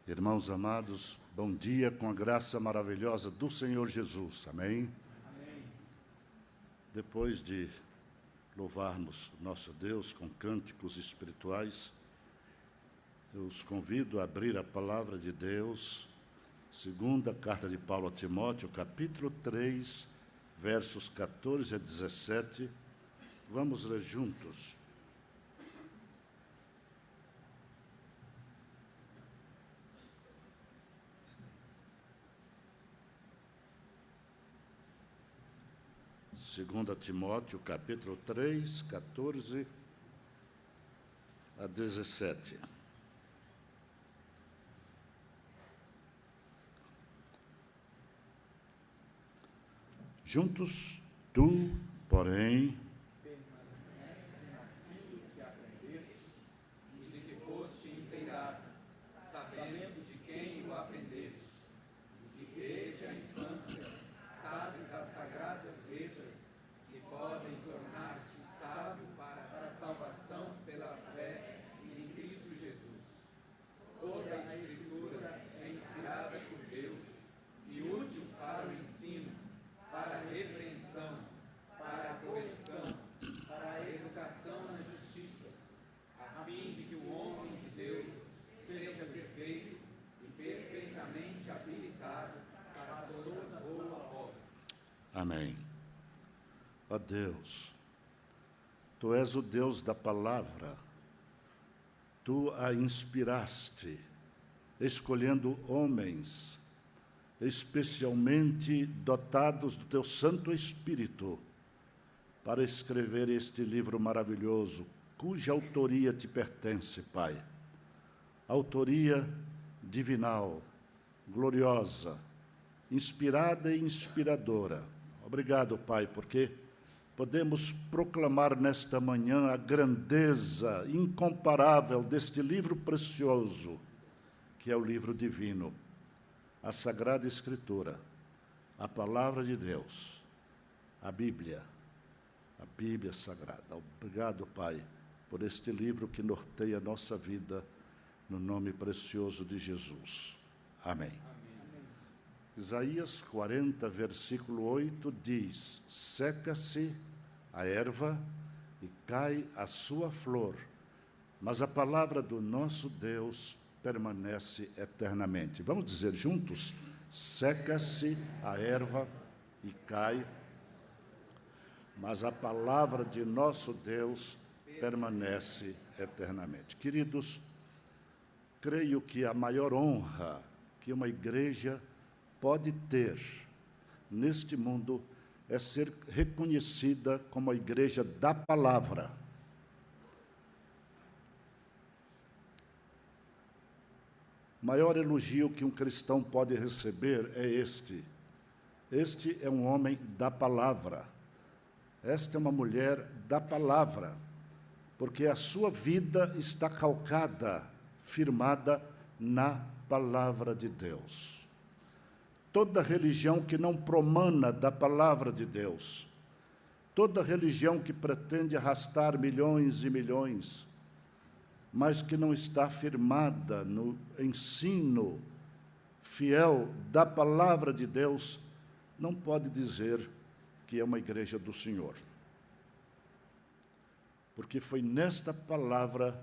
Irmãos amados, bom dia com a graça maravilhosa do Senhor Jesus. Amém? Amém. Depois de louvarmos nosso Deus com cânticos espirituais, eu os convido a abrir a palavra de Deus, segunda carta de Paulo a Timóteo, capítulo 3, versos 14 a 17. Vamos ler juntos. Segunda Timóteo, capítulo 3, 14 a 17. Juntos, tu, porém, Permanece naquilo que aprendeste e de que foste inteirado, sabendo de quem o aprendeste, e que desde a infância sabes as sagradas letras que podem tornar-te sábio para a salvação pela fé em Cristo Jesus. Toda a Escritura é inspirada por Deus e útil para o ensino, para a repreensão, para a correção, para a educação na justiça, a fim de que o homem de Deus seja perfeito e perfeitamente habilitado para toda boa obra. amém. Ó Deus, tu és o Deus da palavra, tu a inspiraste, escolhendo homens, especialmente dotados do teu Santo Espírito, para escrever este livro maravilhoso, cuja autoria te pertence, Pai. Autoria divinal, gloriosa, inspirada e inspiradora. Obrigado, Pai, porque podemos proclamar nesta manhã a grandeza incomparável deste livro precioso, que é o livro divino, a Sagrada Escritura, a Palavra de Deus, a Bíblia Sagrada. Obrigado, Pai, por este livro que norteia a nossa vida, no nome precioso de Jesus. Amém. Isaías 40, versículo 8, diz: seca-se a erva e cai a sua flor, mas a palavra do nosso Deus permanece eternamente. Vamos dizer juntos? Seca-se a erva e cai, mas a palavra de nosso Deus permanece eternamente. Queridos, creio que a maior honra que uma igreja pode ter neste mundo é ser reconhecida como a igreja da palavra. O maior elogio que um cristão pode receber é este. Este é um homem da palavra. Esta é uma mulher da palavra, porque a sua vida está calcada, firmada na palavra de Deus. Toda religião que não promana da palavra de Deus, toda religião que pretende arrastar milhões e milhões, mas que não está firmada no ensino fiel da palavra de Deus, não pode dizer que é uma igreja do Senhor. Porque foi nesta palavra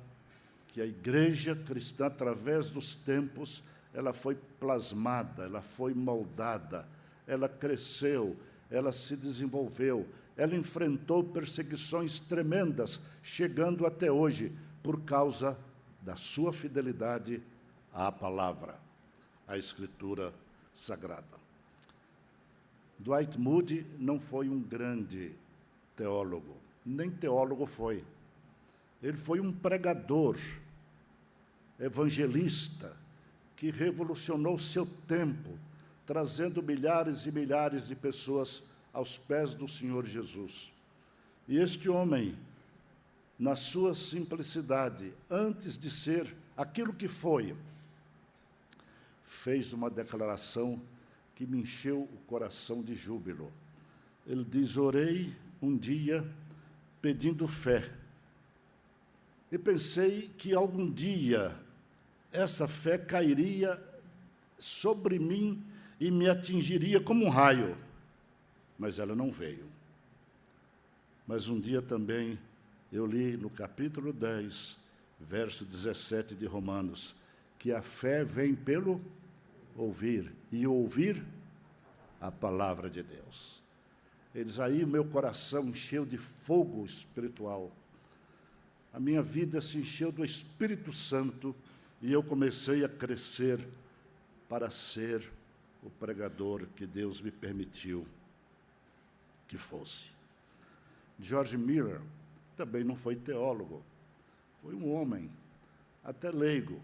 que a igreja cristã, através dos tempos, ela foi plasmada, ela foi moldada, ela cresceu, ela se desenvolveu, ela enfrentou perseguições tremendas, chegando até hoje, por causa da sua fidelidade à palavra, à Escritura Sagrada. Dwight Moody não foi um grande teólogo, nem teólogo foi. Ele foi um pregador, evangelista, que revolucionou seu tempo, trazendo milhares e milhares de pessoas aos pés do Senhor Jesus. E este homem, na sua simplicidade, antes de ser aquilo que foi, fez uma declaração que me encheu o coração de júbilo. Ele diz: orei um dia pedindo fé, e pensei que algum dia essa fé cairia sobre mim e me atingiria como um raio. Mas ela não veio. Mas um dia também eu li no capítulo 10, verso 17 de Romanos, que a fé vem pelo ouvir, e ouvir a palavra de Deus. Eles aí, o meu coração encheu de fogo espiritual. A minha vida se encheu do Espírito Santo e eu comecei a crescer para ser o pregador que Deus me permitiu que fosse. George Miller também não foi teólogo, foi um homem, até leigo,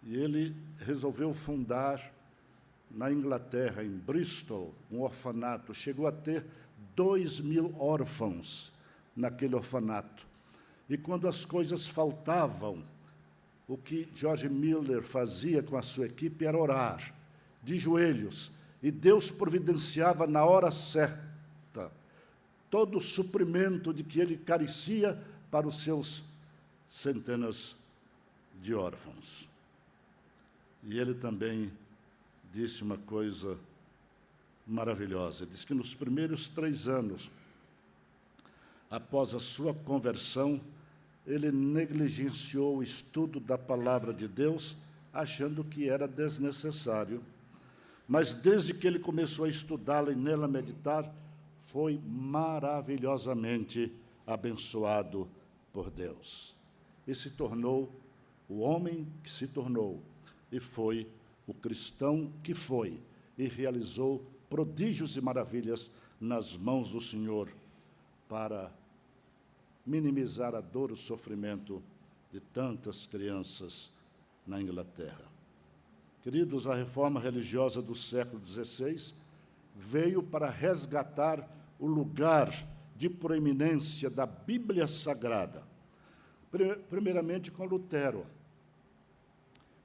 e ele resolveu fundar na Inglaterra, em Bristol, um orfanato. Chegou a ter 2.000 órfãos naquele orfanato. E quando as coisas faltavam, o que George Miller fazia com a sua equipe era orar, de joelhos, e Deus providenciava na hora certa todo o suprimento de que ele carecia para os seus centenas de órfãos. E ele também disse uma coisa maravilhosa. Diz que nos primeiros 3 anos, após a sua conversão, ele negligenciou o estudo da palavra de Deus, achando que era desnecessário. Mas desde que ele começou a estudá-la e nela meditar, foi maravilhosamente abençoado por Deus. E se tornou o homem que se tornou, e foi o cristão que foi, e realizou prodígios e maravilhas nas mãos do Senhor, para minimizar a dor e o sofrimento de tantas crianças na Inglaterra. Queridos, a reforma religiosa do século XVI veio para resgatar o lugar de proeminência da Bíblia Sagrada. Primeiramente com Lutero,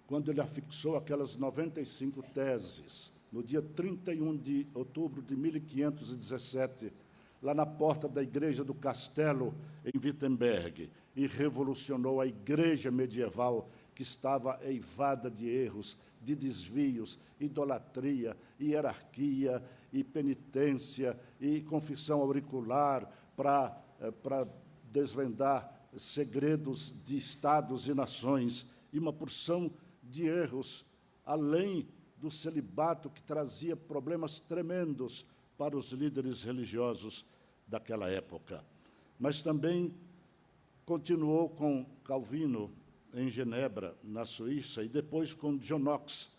quando ele afixou aquelas 95 teses, no dia 31 de outubro de 1517, lá na porta da igreja do Castelo, em Wittenberg, e revolucionou a igreja medieval, que estava eivada de erros, de desvios, idolatria, hierarquia, e penitência, e confissão auricular, para desvendar segredos de estados e nações, e uma porção de erros, além do celibato, que trazia problemas tremendos para os líderes religiosos daquela época. Mas também continuou com Calvino, em Genebra, na Suíça, e depois com John Knox,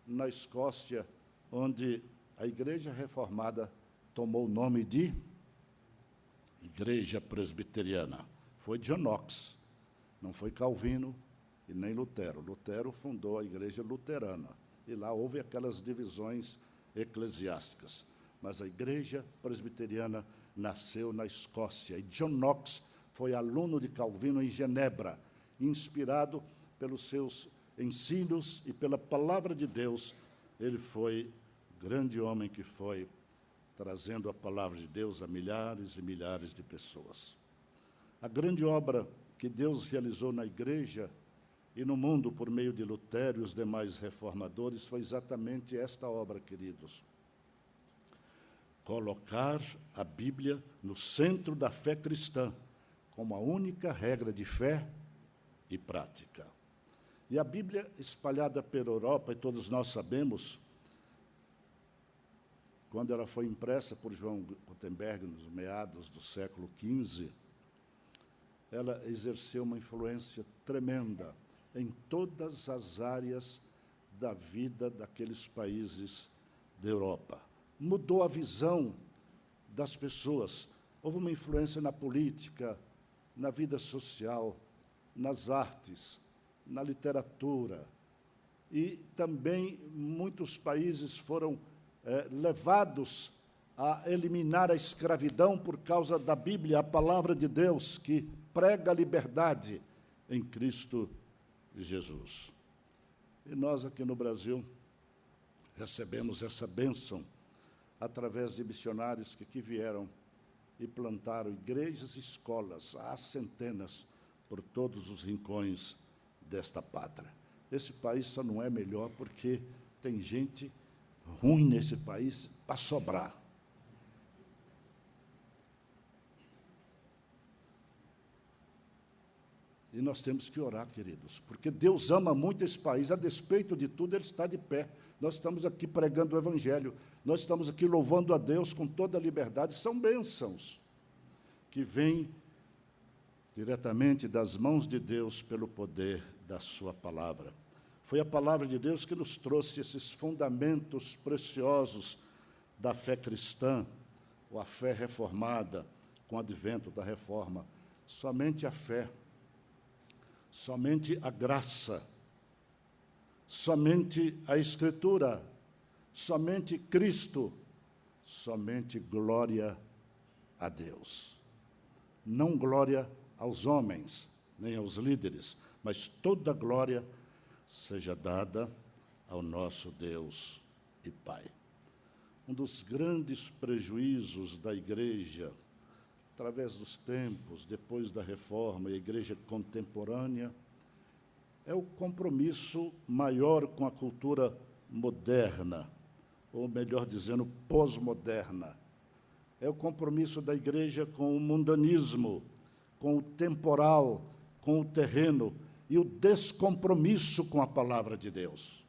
na Escócia, onde a Igreja Reformada tomou o nome de Igreja Presbiteriana. Foi John Knox, não foi Calvino e nem Lutero. Lutero fundou a Igreja Luterana, e lá houve aquelas divisões eclesiásticas. Mas a Igreja Presbiteriana nasceu na Escócia, e John Knox foi aluno de Calvino em Genebra, inspirado pelos seus ensinos e pela palavra de Deus. Ele foi o grande homem que foi, trazendo a palavra de Deus a milhares e milhares de pessoas. A grande obra que Deus realizou na Igreja e no mundo por meio de Lutero e os demais reformadores foi exatamente esta obra, queridos. Colocar a Bíblia no centro da fé cristã, como a única regra de fé e prática. E a Bíblia, espalhada pela Europa, e todos nós sabemos, quando ela foi impressa por João Gutenberg, nos meados do século XV, ela exerceu uma influência tremenda em todas as áreas da vida daqueles países da Europa. Mudou a visão das pessoas. Houve uma influência na política, na vida social, nas artes, na literatura. E também muitos países foram levados a eliminar a escravidão por causa da Bíblia, a palavra de Deus, que prega a liberdade em Cristo Jesus. E nós aqui no Brasil recebemos essa bênção através de missionários que aqui vieram e plantaram igrejas e escolas, há centenas, por todos os rincões desta pátria. esse país só não é melhor porque tem gente ruim nesse país para sobrar. E nós temos que orar, queridos, porque Deus ama muito esse país, a despeito de tudo, Ele está de pé. Nós estamos aqui pregando o Evangelho, nós estamos aqui louvando a Deus com toda a liberdade, são bênçãos que vêm diretamente das mãos de Deus pelo poder da sua palavra. Foi a palavra de Deus que nos trouxe esses fundamentos preciosos da fé cristã, ou a fé reformada, com o advento da reforma. Somente a fé, somente a graça, somente a Escritura, somente Cristo, somente glória a Deus. Não glória aos homens, nem aos líderes, mas toda glória seja dada ao nosso Deus e Pai. Um dos grandes prejuízos da igreja, através dos tempos, depois da reforma, e a igreja contemporânea, é o compromisso maior com a cultura moderna, ou melhor dizendo, pós-moderna. É o compromisso da igreja com o mundanismo, com o temporal, com o terreno, e o descompromisso com a palavra de Deus.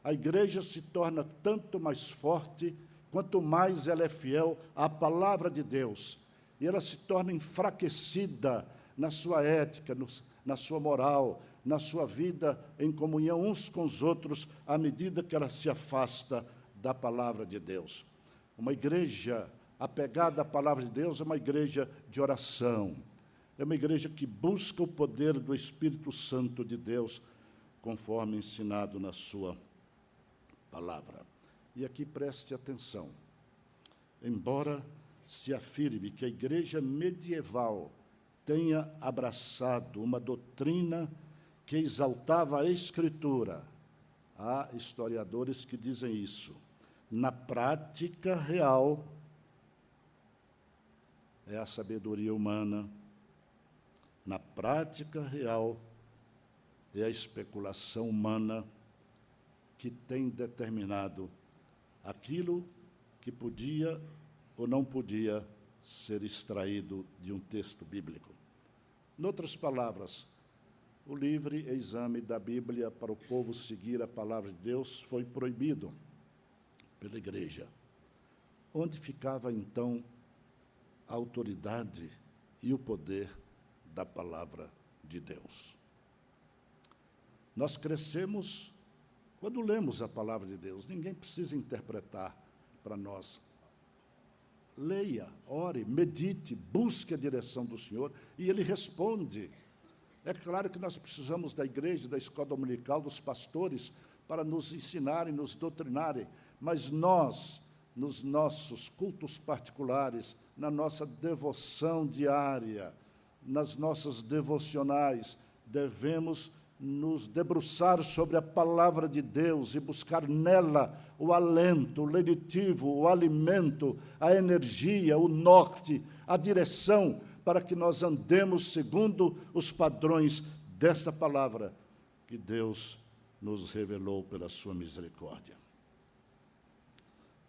A igreja se torna tanto mais forte, quanto mais ela é fiel à palavra de Deus, e ela se torna enfraquecida na sua ética, na sua moral, na sua vida em comunhão uns com os outros, à medida que ela se afasta da palavra de Deus. Uma igreja apegada à palavra de Deus é uma igreja de oração, é uma igreja que busca o poder do Espírito Santo de Deus, conforme ensinado na sua palavra. E aqui preste atenção. Embora se afirme que a igreja medieval tenha abraçado uma doutrina que exaltava a Escritura, há historiadores que dizem isso. Na prática real, é a sabedoria humana. Na prática real, é a especulação humana que tem determinado aquilo que podia ou não podia ser extraído de um texto bíblico. Em outras palavras, o livre exame da Bíblia para o povo seguir a palavra de Deus foi proibido pela igreja. Onde ficava, então, a autoridade e o poder da palavra de Deus? Nós crescemos quando lemos a palavra de Deus. Ninguém precisa interpretar para nós. Leia, ore, medite, busque a direção do Senhor, e Ele responde. É claro que nós precisamos da igreja, da escola dominical, dos pastores, para nos ensinarem, nos doutrinarem, mas nós, nos nossos cultos particulares, na nossa devoção diária, nas nossas devocionais, devemos nos debruçar sobre a palavra de Deus e buscar nela o alento, o lenitivo, o alimento, a energia, o norte, a direção, para que nós andemos segundo os padrões desta palavra que Deus nos revelou pela sua misericórdia.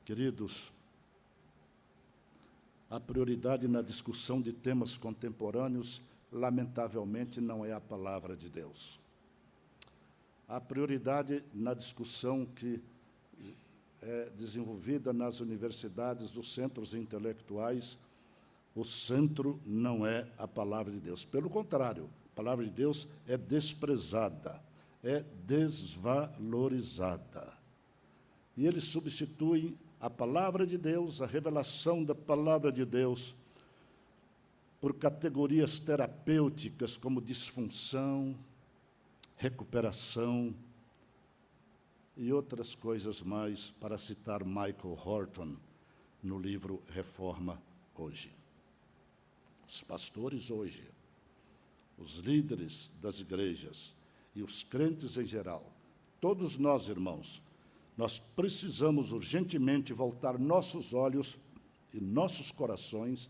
Queridos, a prioridade na discussão de temas contemporâneos, lamentavelmente, não é a palavra de Deus. A prioridade na discussão que é desenvolvida nas universidades, dos centros intelectuais, o centro não é a palavra de Deus. Pelo contrário, a palavra de Deus é desprezada, é desvalorizada. E eles substituem a palavra de Deus, a revelação da palavra de Deus, por categorias terapêuticas como disfunção, recuperação e outras coisas mais, para citar Michael Horton no livro Reforma Hoje. Os pastores hoje, os líderes das igrejas e os crentes em geral, todos nós, irmãos, nós precisamos urgentemente voltar nossos olhos e nossos corações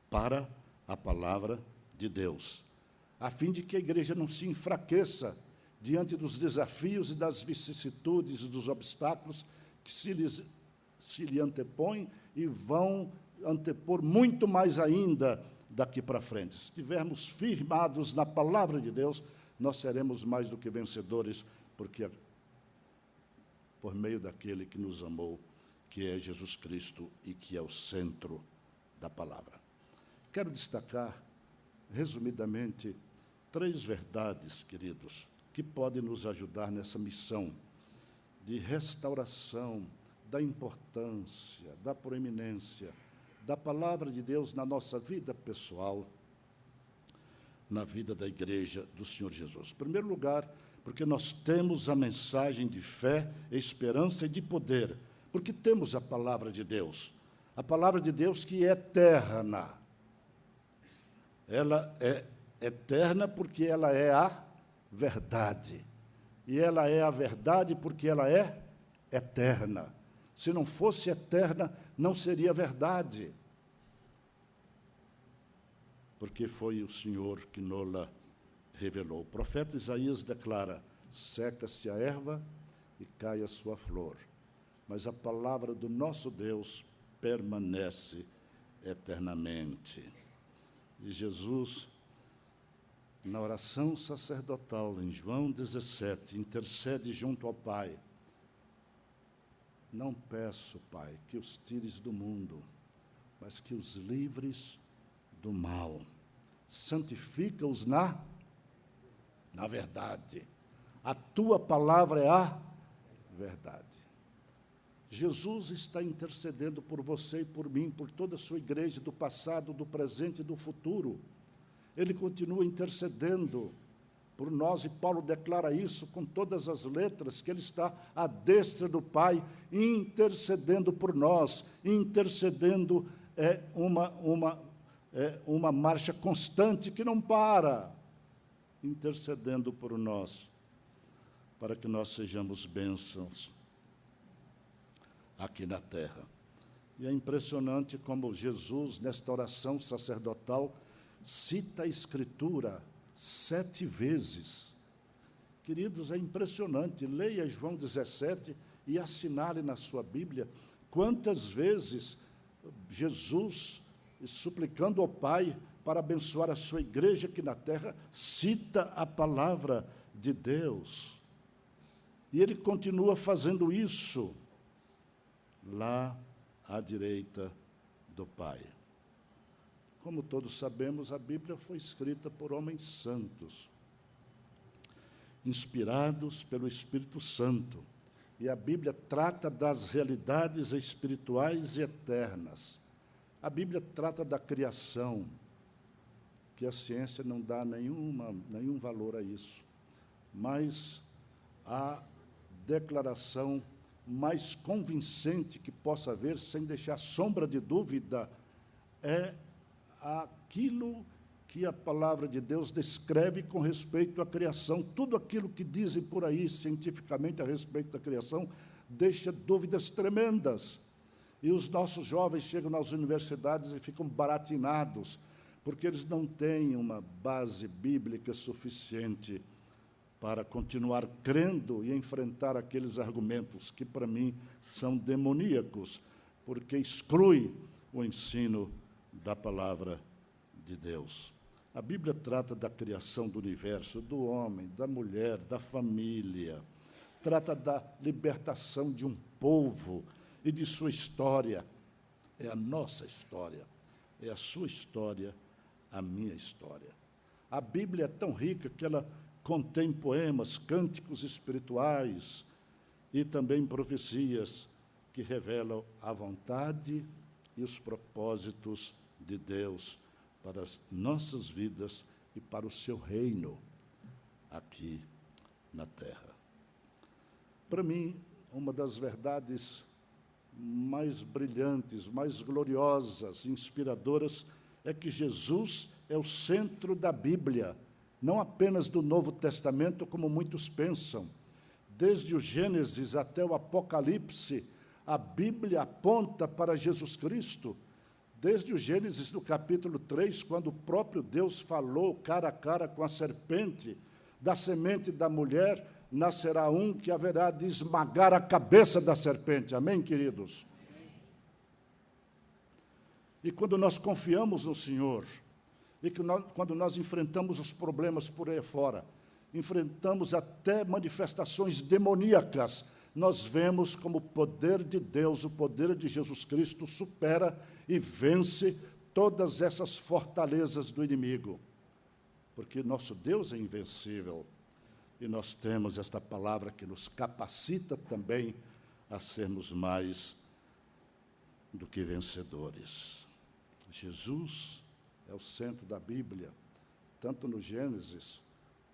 para a palavra de Deus, a fim de que a igreja não se enfraqueça diante dos desafios e das vicissitudes e dos obstáculos que se lhe antepõem e vão antepor muito mais ainda daqui para frente. Se estivermos firmados na palavra de Deus, nós seremos mais do que vencedores, porque por meio daquele que nos amou, que é Jesus Cristo e que é o centro da palavra. Quero destacar, resumidamente, 3 verdades, queridos, que podem nos ajudar nessa missão de restauração da importância, da proeminência da palavra de Deus na nossa vida pessoal, na vida da igreja do Senhor Jesus. Em primeiro lugar, porque nós temos a mensagem de fé, esperança e de poder, porque temos a palavra de Deus que é eterna. Ela é eterna porque ela é a verdade. E ela é a verdade porque ela é eterna. Se não fosse eterna, não seria verdade. Porque foi o Senhor que nos revelou. O profeta Isaías declara: seca-se a erva e cai a sua flor, mas a palavra do nosso Deus permanece eternamente. E Jesus, na oração sacerdotal, em João 17, intercede junto ao Pai: não peço, Pai, que os tires do mundo, mas que os livres do mal. Santifica-os na verdade. A tua palavra é a verdade. Jesus está intercedendo por você e por mim, por toda a sua igreja, do passado, do presente e do futuro. Ele continua intercedendo por nós, e Paulo declara isso com todas as letras, que ele está à destra do Pai, intercedendo por nós. Intercedendo é uma marcha constante que não para, intercedendo por nós, para que nós sejamos bênçãos aqui na terra. E é impressionante como Jesus, nesta oração sacerdotal, cita a Escritura 7 vezes. Queridos, é impressionante. Leia João 17 e assinale na sua Bíblia quantas vezes Jesus, suplicando ao Pai para abençoar a sua igreja aqui na terra, cita a palavra de Deus. E ele continua fazendo isso lá à direita do Pai. Como todos sabemos, a Bíblia foi escrita por homens santos, inspirados pelo Espírito Santo. E a Bíblia trata das realidades espirituais e eternas. A Bíblia trata da criação, que a ciência não dá nenhum valor a isso. Mas a declaração mais convincente que possa haver, sem deixar sombra de dúvida, é aquilo que a palavra de Deus descreve com respeito à criação. Tudo aquilo que dizem por aí, cientificamente, a respeito da criação, deixa dúvidas tremendas. E os nossos jovens chegam nas universidades e ficam baratinados, porque eles não têm uma base bíblica suficiente para continuar crendo e enfrentar aqueles argumentos que, para mim, são demoníacos, porque exclui o ensino da palavra de Deus. A Bíblia trata da criação do universo, do homem, da mulher, da família, trata da libertação de um povo e de sua história. É a nossa história, é a sua história, a minha história. A Bíblia é tão rica que ela contém poemas, cânticos espirituais e também profecias que revelam a vontade e os propósitos de Deus para as nossas vidas e para o seu reino aqui na terra. Para mim, uma das verdades mais brilhantes, mais gloriosas, inspiradoras, é que Jesus é o centro da Bíblia, não apenas do Novo Testamento, como muitos pensam. Desde o Gênesis até o Apocalipse, a Bíblia aponta para Jesus Cristo. Desde o Gênesis, no capítulo 3, quando o próprio Deus falou cara a cara com a serpente, Da semente da mulher nascerá um que haverá de esmagar a cabeça da serpente. Amém, queridos? E quando nós confiamos no Senhor, e quando nós enfrentamos os problemas por aí fora, enfrentamos até manifestações demoníacas, nós vemos como o poder de Deus, o poder de Jesus Cristo supera e vence todas essas fortalezas do inimigo. Porque nosso Deus é invencível. E nós temos esta palavra que nos capacita também a sermos mais do que vencedores. Jesus é o centro da Bíblia, tanto no Gênesis,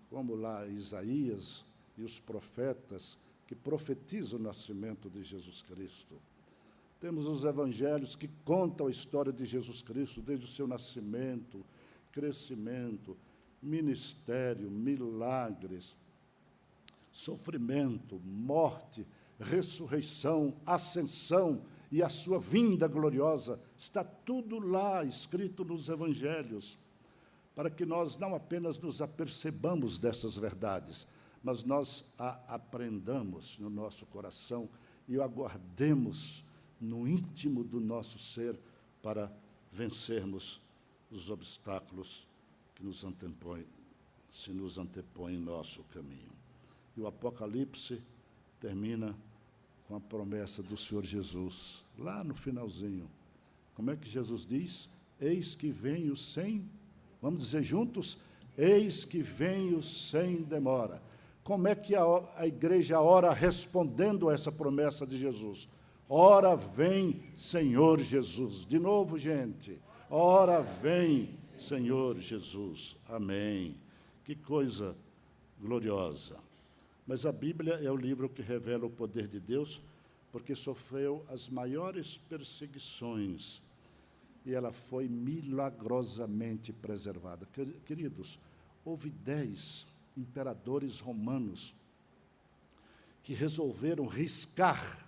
como lá em Isaías e os profetas que profetizam o nascimento de Jesus Cristo. Temos os evangelhos que contam a história de Jesus Cristo, desde o seu nascimento, crescimento, ministério, milagres, sofrimento, morte, ressurreição, ascensão e a sua vinda gloriosa. Está tudo lá escrito nos evangelhos, para que nós não apenas nos apercebamos dessas verdades, mas nós a aprendamos no nosso coração e o aguardemos no íntimo do nosso ser para vencermos os obstáculos que se nos antepõem em nosso caminho. E o Apocalipse termina com a promessa do Senhor Jesus, lá no finalzinho. Como é que Jesus diz? Eis que venho sem... Vamos dizer juntos? Eis que venho sem demora. Como é que a igreja ora respondendo a essa promessa de Jesus? Ora vem, Senhor Jesus. De novo, gente. Ora vem, Senhor Jesus. Amém. Que coisa gloriosa. Mas a Bíblia é o livro que revela o poder de Deus, porque sofreu as maiores perseguições e ela foi milagrosamente preservada. Queridos, houve 10 imperadores romanos que resolveram riscar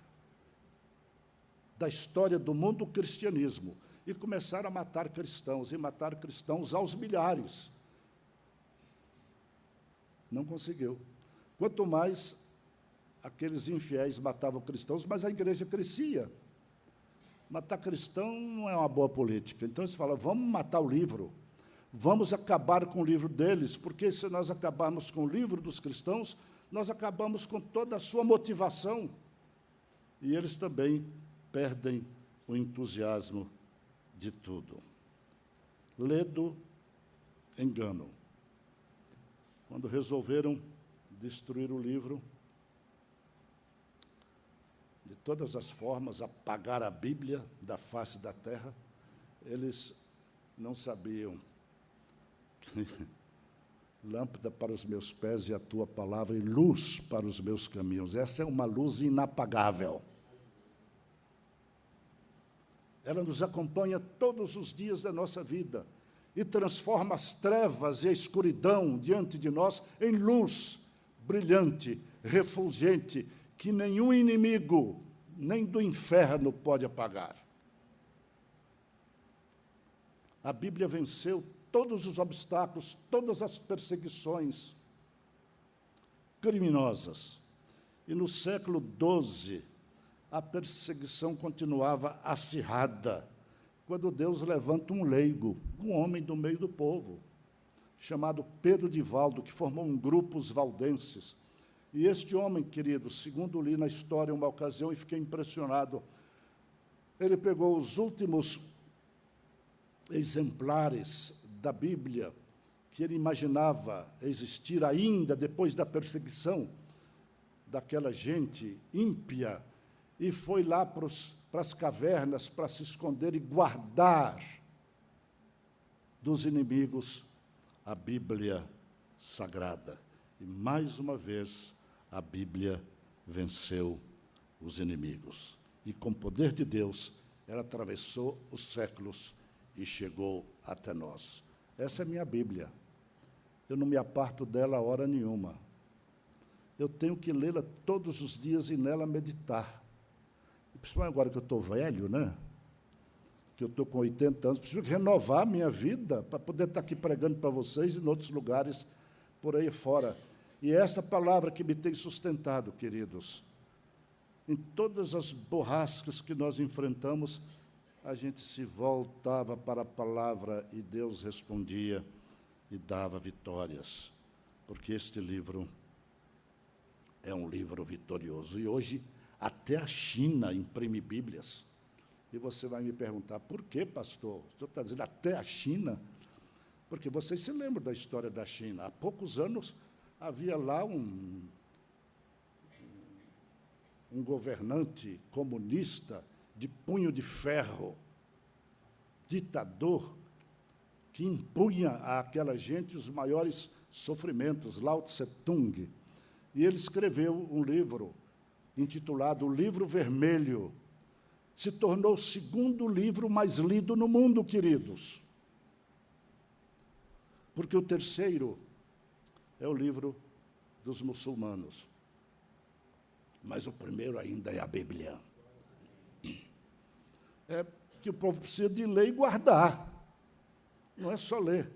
da história do mundo o cristianismo e começaram a matar cristãos, e matar cristãos aos milhares. Não conseguiu. Quanto mais aqueles infiéis matavam cristãos, mais a igreja crescia. Matar cristão não é uma boa política. Então, eles falam, vamos matar o livro, vamos acabar com o livro deles, porque se nós acabarmos com o livro dos cristãos, nós acabamos com toda a sua motivação. E eles também perdem o entusiasmo de tudo. Ledo engano. Quando resolveram destruir o livro, de todas as formas, apagar a Bíblia da face da terra, eles não sabiam. Lâmpada para os meus pés e a tua palavra, e luz para os meus caminhos. Essa é uma luz inapagável. Ela nos acompanha todos os dias da nossa vida e transforma as trevas e a escuridão diante de nós em luz brilhante, refulgente, que nenhum inimigo, nem do inferno, pode apagar. A Bíblia venceu todos os obstáculos, todas as perseguições criminosas. E no século XII, a perseguição continuava acirrada, quando Deus levanta um leigo, um homem do meio do povo, chamado Pedro de Valdo, que formou um grupo, os valdenses. E este homem, querido, segundo li na história uma ocasião e fiquei impressionado, ele pegou os últimos exemplares da Bíblia que ele imaginava existir ainda depois da perseguição daquela gente ímpia, e foi lá para as cavernas para se esconder e guardar dos inimigos a Bíblia Sagrada. E, mais uma vez, a Bíblia venceu os inimigos. E, com o poder de Deus, ela atravessou os séculos e chegou até nós. Essa é a minha Bíblia. Eu não me aparto dela a hora nenhuma. Eu tenho que lê-la todos os dias e nela meditar. Principalmente agora que eu estou velho, né? Que eu estou com 80 anos, preciso renovar a minha vida para poder estar aqui pregando para vocês e em outros lugares por aí fora. E é esta palavra que me tem sustentado, queridos. Em todas as borrascas que nós enfrentamos, a gente se voltava para a palavra e Deus respondia e dava vitórias, porque este livro é um livro vitorioso. E hoje, até a China imprime Bíblias. E você vai me perguntar, por que, pastor? O senhor está dizendo até a China? Porque vocês se lembram da história da China. Há poucos anos havia lá um governante comunista de punho de ferro, ditador, que impunha àquela gente os maiores sofrimentos, Lao Tse Tung. E ele escreveu um livro intitulado O Livro Vermelho. Se tornou o segundo livro mais lido no mundo, queridos. Porque o terceiro é o livro dos muçulmanos. Mas o primeiro ainda é a Bíblia. É que o povo precisa de ler e guardar. Não é só ler.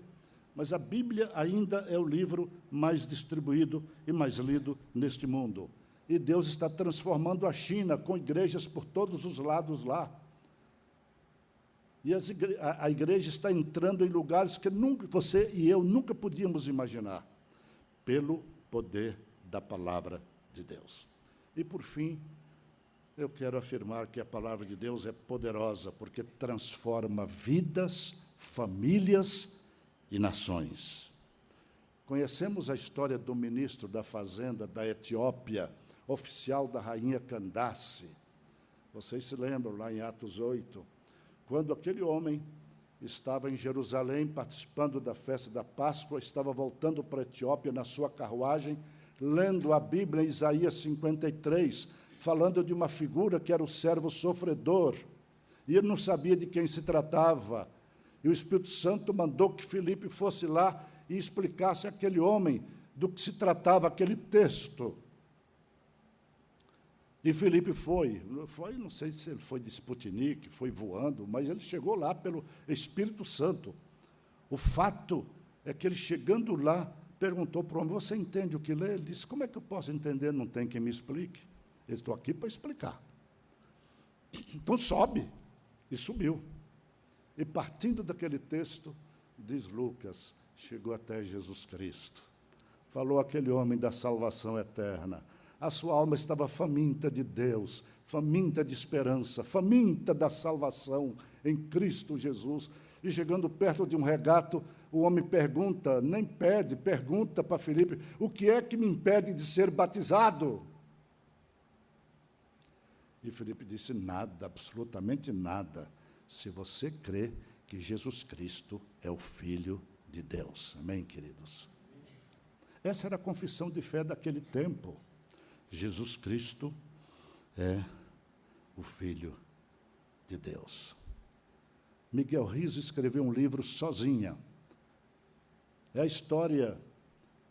Mas a Bíblia ainda é o livro mais distribuído e mais lido neste mundo. E Deus está transformando a China com igrejas por todos os lados lá. E a igreja está entrando em lugares que você e eu nunca podíamos imaginar, pelo poder da palavra de Deus. E, por fim, eu quero afirmar que a palavra de Deus é poderosa, porque transforma vidas, famílias e nações. Conhecemos a história do ministro da Fazenda da Etiópia, oficial da rainha Candace. Vocês se lembram, lá em Atos 8, quando aquele homem estava em Jerusalém, participando da festa da Páscoa, estava voltando para a Etiópia na sua carruagem, lendo a Bíblia, em Isaías 53, falando de uma figura que era o servo sofredor, e ele não sabia de quem se tratava. E o Espírito Santo mandou que Filipe fosse lá e explicasse àquele homem do que se tratava aquele texto. E Filipe foi, não sei se ele foi de Sputnik, foi voando, mas ele chegou lá pelo Espírito Santo. O fato é que ele, chegando lá, perguntou para o homem, você entende o que lê? Ele disse, como é que eu posso entender? Não tem quem me explique. Eu estou aqui para explicar. Então sobe. E subiu. E partindo daquele texto, diz Lucas, chegou até Jesus Cristo. Falou àquele homem da salvação eterna. A sua alma estava faminta de Deus, faminta de esperança, faminta da salvação em Cristo Jesus. E chegando perto de um regato, o homem pergunta, nem pede, pergunta para Filipe, o que é que me impede de ser batizado? E Filipe disse, nada, absolutamente nada, se você crê que Jesus Cristo é o Filho de Deus. Amém, queridos? Essa era a confissão de fé daquele tempo. Jesus Cristo é o Filho de Deus. Miguel Riso escreveu um livro sozinha. É a história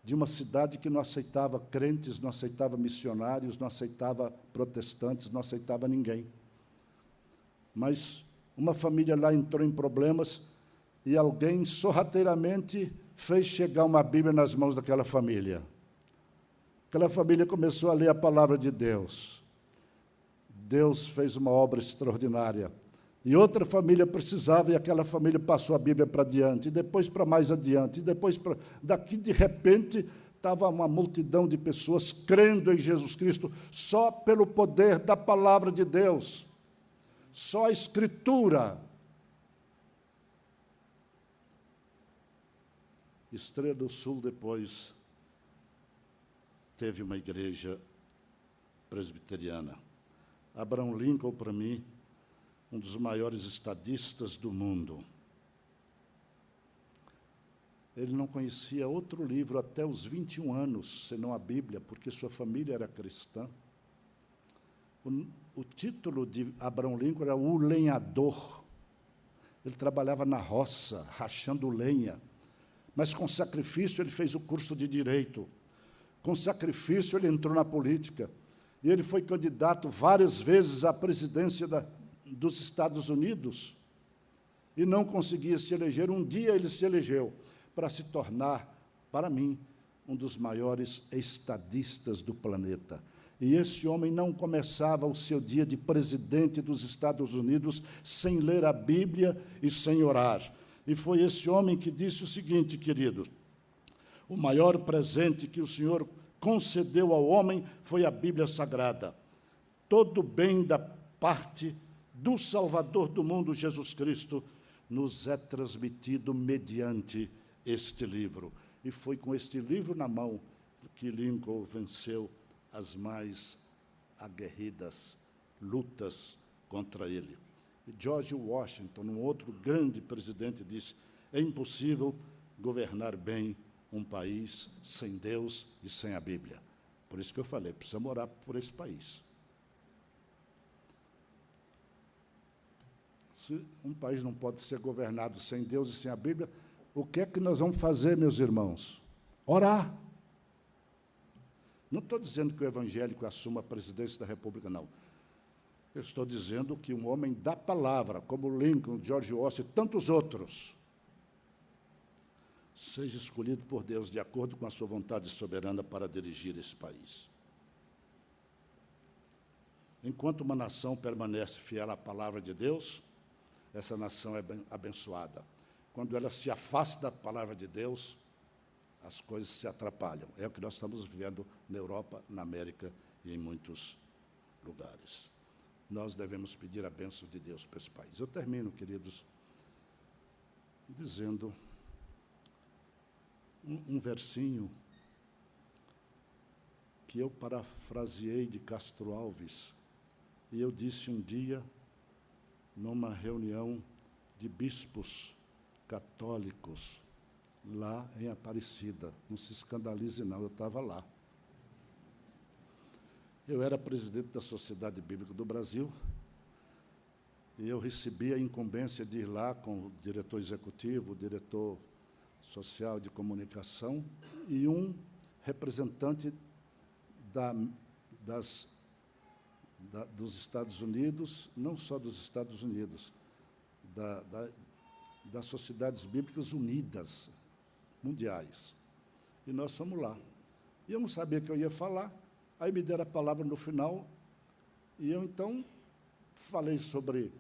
de uma cidade que não aceitava crentes, não aceitava missionários, não aceitava protestantes, não aceitava ninguém. Mas uma família lá entrou em problemas e alguém sorrateiramente fez chegar uma Bíblia nas mãos daquela família. Aquela família começou a ler a palavra de Deus. Deus fez uma obra extraordinária. E outra família precisava, e aquela família passou a Bíblia para adiante, e depois para mais adiante, e depois para... Daqui, de repente, estava uma multidão de pessoas crendo em Jesus Cristo só pelo poder da palavra de Deus. Só a Escritura. Estrela do Sul, depois, teve uma igreja presbiteriana. Abraham Lincoln, para mim, um dos maiores estadistas do mundo. Ele não conhecia outro livro até os 21 anos, senão a Bíblia, porque sua família era cristã. O título de Abraham Lincoln era O Lenhador. Ele trabalhava na roça, rachando lenha, mas com sacrifício ele fez o curso de Direito. Com sacrifício, ele entrou na política. E ele foi candidato várias vezes à presidência dos Estados Unidos e não conseguia se eleger. Um dia ele se elegeu para se tornar, para mim, um dos maiores estadistas do planeta. E esse homem não começava o seu dia de presidente dos Estados Unidos sem ler a Bíblia e sem orar. E foi esse homem que disse o seguinte, queridos: o maior presente que o Senhor concedeu ao homem foi a Bíblia Sagrada. Todo bem da parte do Salvador do mundo, Jesus Cristo, nos é transmitido mediante este livro. E foi com este livro na mão que Lincoln venceu as mais aguerridas lutas contra ele. E George Washington, um outro grande presidente, disse: é impossível governar bem um país sem Deus e sem a Bíblia. Por isso que eu falei, precisamos orar por esse país. Se um país não pode ser governado sem Deus e sem a Bíblia, o que é que nós vamos fazer, meus irmãos? Orar. Não estou dizendo que o evangélico assuma a presidência da República, não. Eu estou dizendo que um homem da palavra, como Lincoln, George Washington e tantos outros, seja escolhido por Deus de acordo com a sua vontade soberana para dirigir esse país. Enquanto uma nação permanece fiel à palavra de Deus, essa nação é abençoada. Quando ela se afasta da palavra de Deus, as coisas se atrapalham. É o que nós estamos vivendo na Europa, na América e em muitos lugares. Nós devemos pedir a bênção de Deus para esse país. Eu termino, queridos, dizendo um versinho que eu parafraseei de Castro Alves, e eu disse um dia, numa reunião de bispos católicos, lá em Aparecida. Não se escandalize, não, eu estava lá. Eu era presidente da Sociedade Bíblica do Brasil e eu recebi a incumbência de ir lá com o diretor executivo, o diretor social de comunicação e um representante dos Estados Unidos, não só dos Estados Unidos, das Sociedades Bíblicas Unidas, mundiais. E nós fomos lá. E eu não sabia que eu ia falar, aí me deram a palavra no final, e eu, então, falei sobre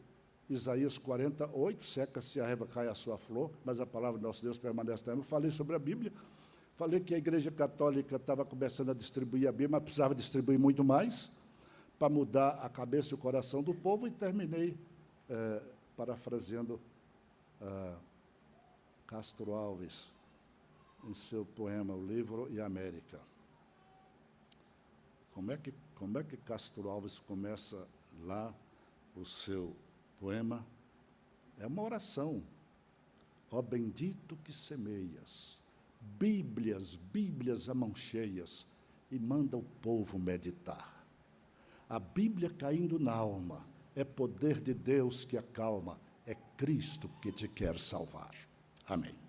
Isaías 48, seca-se a erva, cai a sua flor, mas a palavra do nosso Deus permanece eterna. Falei sobre a Bíblia, falei que a Igreja Católica estava começando a distribuir a Bíblia, mas precisava distribuir muito mais, para mudar a cabeça e o coração do povo, e terminei parafraseando Castro Alves, em seu poema O Livro e a América. Como é que Castro Alves começa lá o seu poema? É uma oração. Ó bendito que semeias, Bíblias a mão cheias, e manda o povo meditar. A Bíblia caindo na alma, é poder de Deus que acalma, é Cristo que te quer salvar. Amém.